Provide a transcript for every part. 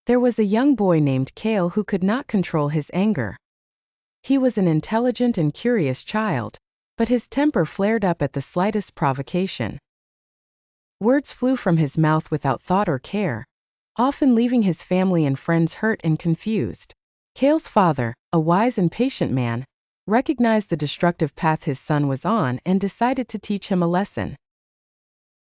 There was a young boy named Kael who could not control his anger. He was an intelligent and curious child, but his temper flared up at the slightest provocation. Words flew from his mouth without thought or care, often leaving his family and friends hurt and confused. Kael's father, a wise and patient man, recognized the destructive path his son was on and decided to teach him a lesson.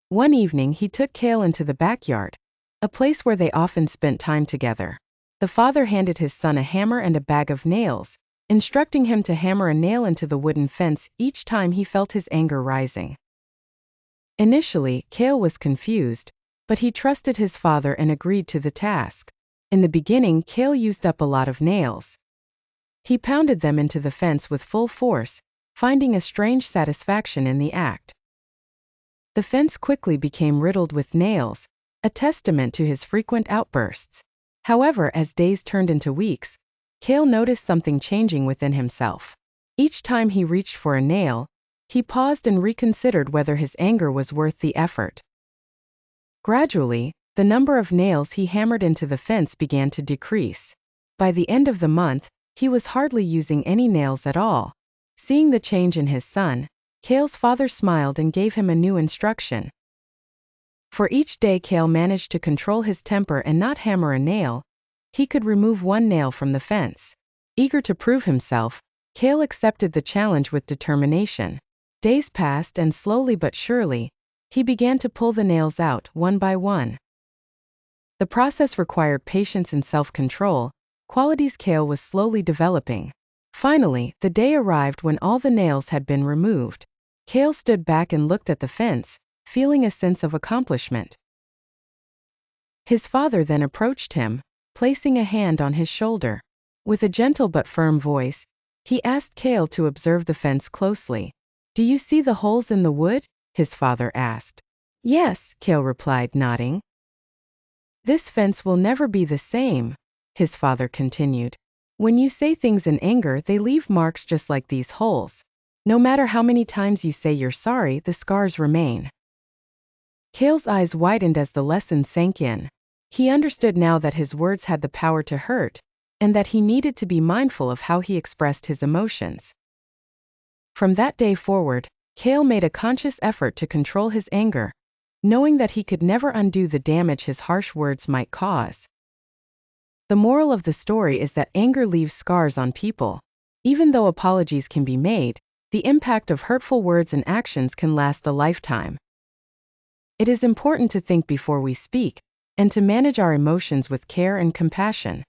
One evening he took Kael into the backyard, a place where they often spent time together. The father handed his son a hammer and a bag of nails, instructing him to hammer a nail into the wooden fence each time he felt his anger rising. Initially, Kael was confused, but he trusted his father and agreed to the task. In the beginning, Kael used up a lot of nails. He pounded them into the fence with full force, finding a strange satisfaction in the act. The fence quickly became riddled with nails, a testament to his frequent outbursts. However, as days turned into weeks, Kael noticed something changing within himself. Each time he reached for a nail, he paused and reconsidered whether his anger was worth the effort. Gradually, the number of nails he hammered into the fence began to decrease. By the end of the month, he was hardly using any nails at all. Seeing the change in his son, Kael's father smiled and gave him a new instruction. For each day Kael managed to control his temper and not hammer a nail, he could remove one nail from the fence. Eager to prove himself, Kael accepted the challenge with determination. Days passed and slowly but surely, he began to pull the nails out one by one. The process required patience and self-control, qualities Kael was slowly developing. Finally, the day arrived when all the nails had been removed. Kael stood back and looked at the fence, feeling a sense of accomplishment. His father then approached him, placing a hand on his shoulder. With a gentle but firm voice, he asked Kael to observe the fence closely. "Do you see the holes in the wood?" his father asked. "Yes," Kael replied, nodding. "This fence will never be the same," his father continued. "When you say things in anger, they leave marks just like these holes. No matter how many times you say you're sorry, the scars remain." Kael's eyes widened as the lesson sank in. He understood now that his words had the power to hurt, and that he needed to be mindful of how he expressed his emotions. From that day forward, Kael made a conscious effort to control his anger, knowing that he could never undo the damage his harsh words might cause. The moral of the story is that anger leaves scars on people. Even though apologies can be made, the impact of hurtful words and actions can last a lifetime. It is important to think before we speak, and to manage our emotions with care and compassion.